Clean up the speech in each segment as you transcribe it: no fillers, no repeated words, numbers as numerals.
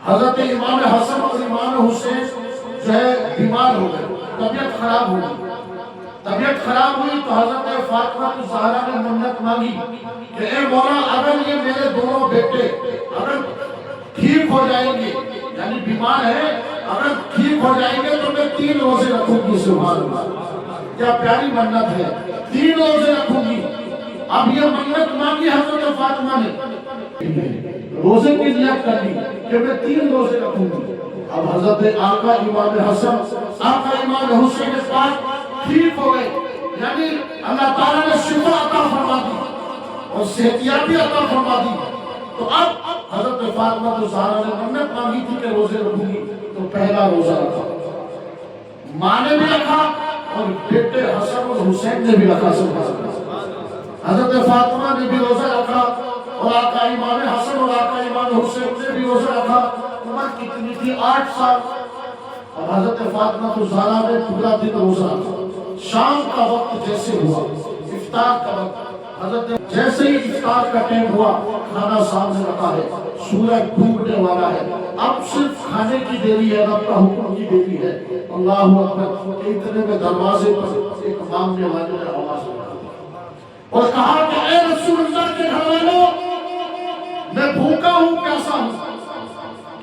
حضرت امام حسن اور امام حسین جو ہے بیمار ہو گئے، طبیعت خراب ہو گئی۔ طبیعت خراب ہوئی تو حضرت فاطمہ الزہرا نے منت مانگی کہ اے مولا اگر یہ میرے دونوں بیٹے اگر ٹھیک ہو جائیں گے، یعنی بیمار ہے، اگر ٹھیک ہو جائیں گے تو میں 3 روزے رکھوں گی۔ سبحان اللہ، کیا پیاری منت ہے، 3 روزے رکھوں گی۔ اب یہ منت مانگی حضرت فاطمہ نے، روزے کی نیت کر دی کہ میں 3 روزے رکھوں گی۔ اب حضرت آقا امام حسن آقا امام حسین پاک ٹھیک ہو گئے، یعنی اللہ تعالیٰ نے شفا عطا فرما دی اور صحتیابی عطا فرما دی۔ تو اب حضرت فاطمہ الزہرا نے منت مانگی تھی کہ روزے رکھوں گی، تو پہلا روزہ رکھا، ماں نے بھی رکھا اور بیٹے حسن اور حسین نے بھی رکھا۔ حضرت فاطمہ نے بھی روزہ رکھا اور آقا امام حسن اور آقا امام حسین نے بھی روزہ رکھا۔ عمر کتنی تھی؟ 8 سال۔ اب حضرت فاطمہ الزہرا نے پورا دن روزہ رکھا۔ شام کا وقت جیسے ہوا، افطار کا وقت، حضرت جیسے ہی افطار کا ٹائم ہوا، کھانا سامنے رکھا ہے، سورج ڈوبنے والا ہے، اب صرف کھانے کی دیری ہے، رب کا حکم کی دیری ہے۔ اللہ اکبر، اتنے میں دروازے پر ایک مانگنے والے نے آواز لگائی اور کہا کہ اے رسول اللہ کے گھر والوں، میں بھوکا ہوں، پیاسا ہوں۔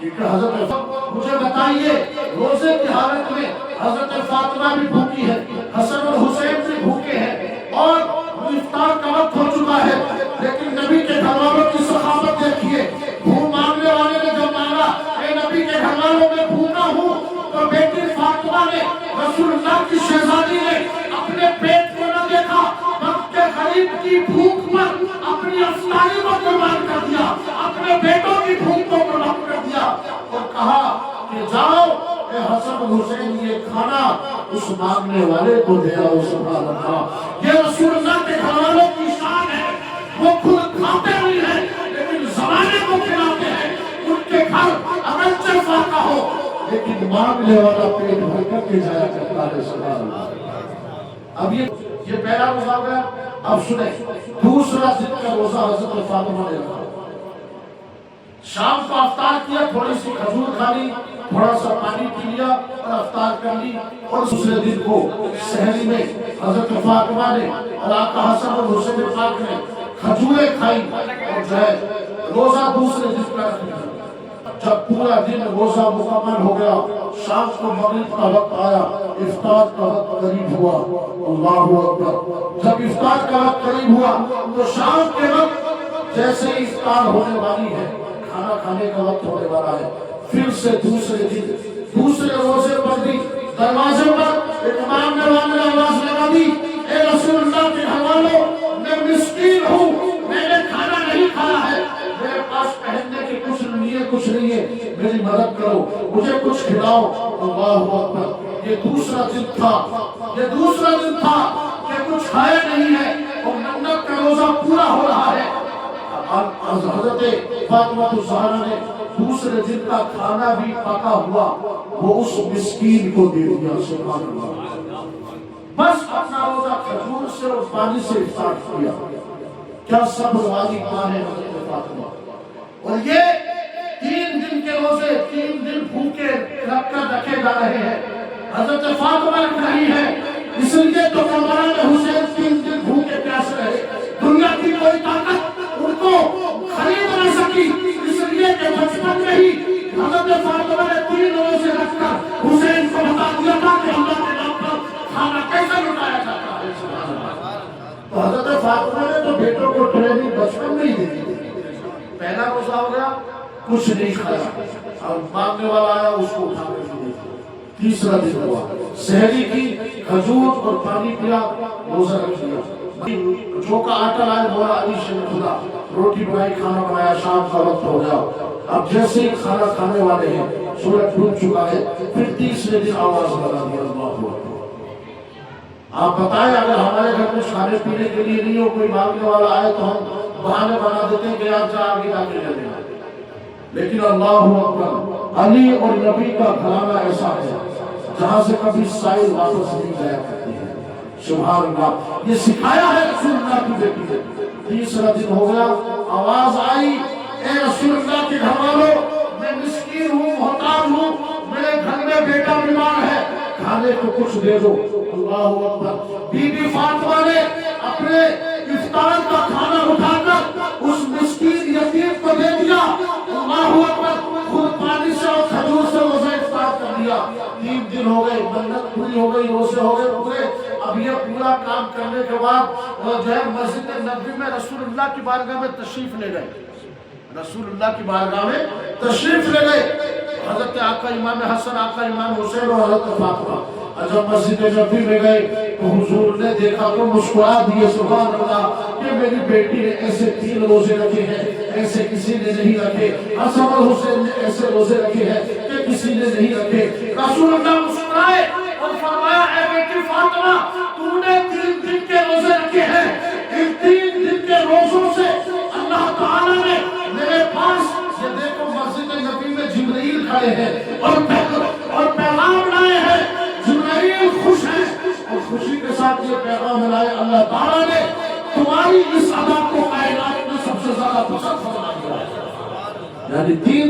کہ حضرت مجھے بتائیے، روزے کی حالت میں حضرت فاطمہ بھی بھوکی ہے، حسن اور حسین بھی بھوکے ہیں اور افطار کا وقت ہو چکا ہے، لیکن نبی کے گھر والوں کی سخاوت دیکھیے۔ بھوک مانگنے والے نے جو مانگا، اے نبی کے گھر والوں میں بھوکا ہوں، تو بیٹی فاطمہ نے، رسول اللہ کی شہزادی نے اپنے پیٹ کو نہ دیکھا، وقت کے قریب کی بھوک پر اپنی افطاری کو قربان کر دیا، اپنے بیٹوں کی بھوک کو قربان کر دیا اور کہا کہ جاؤ اے حسن حسین، یہ کھانا اس مانگنے والے کو دے آؤ۔ سبحان اللہ، یہ رسول اللہ کے گھر والوں کی شان ہے، وہ خود کھاتے نہیں ہیں لیکن زمانے کو کھلاتے ہیں۔ ان کے گھر اگرچہ فاقہ ہو لیکن مانگنے والا پیٹ بھر کر کے جایا کرتا ہے۔ سبحان اللہ۔ اب یہ پہلا روزہ ہو گیا۔ اب سنیں، دوسرا دن کا روزہ حضرت فاطمہ نے رکھا۔ شام کو افطار کیا، تھوڑی سی کھجور کھا لی، تھوڑا سا پانی پی لیا اور افطار کر لی، اور دوسرے دن کو سحری میں حضرت فاطمہ نے اور آقا حسن اور حسین پاک نے کھجوریں کھائی اور جو ہے روزہ دوسرے دن کا رکھ لیا۔ جب پورا دن روزہ مکمل ہو گیا، شام کو مغرب کا وقت آیا، افطار کا وقت قریب ہوا۔ اللہ اکبر، جب افطار کا وقت قریب ہوا تو شام کے وقت جیسے ہی افطار ہونے والی ہے، کھانا کھانے کا وقت ہونے والا ہے، پھر سے دوسرے دن دوسرے روزے پر بھی دروازے پر ایک مانگنے والے نے آواز لگا دی، اے رسول اللہ کے گھر والوں، میں مسکین ہوں، میں نے کھانا نہیں کھایا ہے، میرے پاس پہننے کی کچھ نہیں ہے، میری مدد کرو، مجھے کچھ کھلاؤ۔ اللہ اکبر، یہ دوسرا دن تھا کہ کچھ کھایا نہیں ہے اور منت کا روزہ پورا ہو رہا ہے۔ حضرت فاطمہ الزہرا نے دوسرے دن کا کھانا بھی پکا ہوا وہ اس مسکین کو دے دیا۔ سبحان اللہ، بس اپنا روزہ کھجور سے اور پانی سے افطار کیا۔ کیا صبر والی ماں ہے حضرت فاطمہ۔ اور یہ 3 دن کے روزے 3 دن بھوکے رکھ کر رکھے جا رہے ہیں، حضرت فاطمہ رکھ رہی ہے، اس لیے تو کربلا میں حسین 3 دن بھوکے پیاسے رہے۔ دنیا کی کوئی طاقت ان کو خرید نہ سکی، اس لیے کہ بچپن میں ہی حضرت فاطمہ نے 3 روزے رکھ کر حسین کو بتا دیا تھا کہ اللہ کے نام پر کھانا کیسے لٹایا جاتا ہے۔ تو حضرت فاطمہ نے تو بیٹوں کو ٹریننگ بچپن میں ہی دے دی۔ پہلا روزہ ہو گیا، کچھ نہیں کھایا، اور مانگنے والا آیا اس کو اٹھا کر دیا۔ تیسرا دن ہوا، سحری کی، کھجور اور پانی پیا، روزہ رکھ لیا۔ جو کا آٹا لائے بولا علی شن خدا، روٹی بنائی، کھانا بنایا، شام کا وقت ہو گیا۔ اب جیسے ہی کھانا کھانے والے ہیں، سورج ڈوب چکا ہے، پھر تیسرے دن آواز لگا دیا، اللہ اکبر۔ آپ بتائیں اگر ہمارے گھر میں کھانے پینے کے لیے نہیں ہو، کوئی مانگنے والا آئے تو ہم بہانے بنا دیتے ہیں کہ آپ جا آگے جا کے لے لینا، لیکن اللہ اکبر، علی اور نبی کا گھرانہ ایسا ہے جہاں سے کبھی سائل واپس نہیں جایا کرتی ہے۔ سبحان اللہ، یہ سکھایا ہے رسول اللہ کی بیٹی نے۔ تیسرا دن ہو گیا، آواز آئی، اے رسول اللہ کے گھر والوں، میں مسکین دے تو کچھ دے دو. اللہ اکبر. بی بی فاطمہ نے اپنے افطار کا کھانا اٹھا کر اس مسکین یتیم کو دے دیا. اللہ اکبر. خود پانی سے اور کھجور سے روزہ افطار کر دیا. 3 دن ہو گئے, منت پوری ہو گئی, روزے ہو گئے پورے. اب یہ پورا کام کرنے کے بعد وہ جو ہے مسجد نبوی میں رسول اللہ کی بارگاہ میں تشریف لے گئے. رسول اللہ کی بارگاہ میں تشریف لے گئے. حضرت آقا امام حسن, آقا امام حسین اور حضرت فاطمہ جب مسجد نبوی میں گئے تو حضور نے دیکھا تو مسکرا دیے, سبحان اللہ, کہ میری بیٹی نے ایسے 3 روزے رکھے ہیں, ایسے کسی نے نہیں رکھے. حسن اور حسین نے ایسے روزے رکھے ہیں کہ کسی نے نہیں رکھے. رسول اللہ مسکرائے اور فرمایا, اے بیٹی فاطمہ, تو نے 3 دن کے روزے رکھے ہیں. ان 3 دن کے روزوں سے اللہ تعالیٰ نے میرے پاس, یہ دیکھو مسجد نبی میں جبرائیل کھڑے ہیں اور پیغام لائے ہیں. جبرائیل خوش ہیں اور خوشی کے ساتھ یہ پیغام لائے, اللہ تعالیٰ نے تمہاری اس ادا کو کائنات میں سب سے زیادہ پسند فرما دیا. یعنی 3